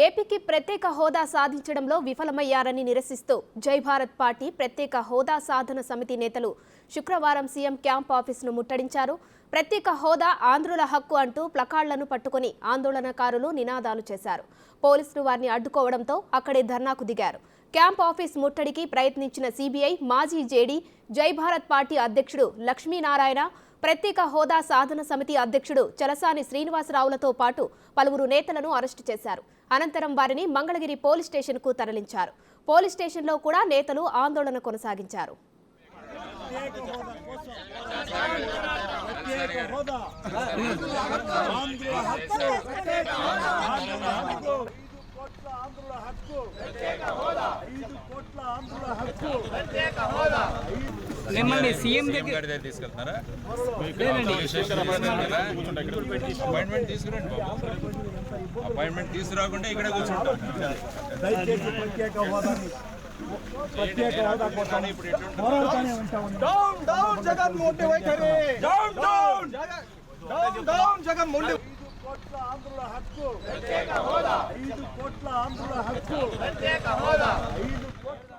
ఏపీకి ప్రత్యేక హోదా సాధించడంలో విఫలమయ్యారని నిరసిస్తూ జై భారత్ పార్టీ ప్రత్యేక హోదా సాధన సమితి నేతలు శుక్రవారం సీఎం క్యాంప్ ఆఫీసును ముట్టడించారు. ప్రత్యేక హోదా ఆంధ్రుల హక్కు అంటూ ప్లకార్డులను పట్టుకుని ఆందోళనకారులు నినాదాలు చేశారు. పోలీసులు వారిని అడ్డుకోవడంతో అక్కడే ధర్నాకు దిగారు. క్యాంప్ ఆఫీస్ ముట్టడికి ప్రయత్నించిన సీబీఐ మాజీ జేడీ జై భారత్ పార్టీ అధ్యక్షుడు లక్ష్మీనారాయణ, ప్రత్యేక హోదా సాధన సమితి అధ్యక్షుడు చలసాని శ్రీనివాసరావులతో పాటు పలువురు నేతలను అరెస్టు చేశారు. అనంతరం వారిని మంగళగిరి పోలీస్ స్టేషన్కు తరలించారు. పోలీస్ స్టేషన్లో కూడా నేతలు ఆందోళన కొనసాగించారు. మిమ్మల్ని సీఎం దగ్గర తీసుకెళ్తున్నారా? అపాయింట్మెంట్ తీసుకురాకుండా ఇక్కడే కూర్చుంటారు. ప్రత్యేక హోదా కోసం పోరాడుతూనే ఉంటాము. డౌన్ డౌన్ జగన్ మొండి వైఖరి, down down down down Jagan మొండి. 5 కోట్ల ఆంధ్రుల హక్కు ప్రత్యేక హోదా, 5 కోట్ల ఆంధ్రుల హక్కు ప్రత్యేక హోదా, 5 కోట్ల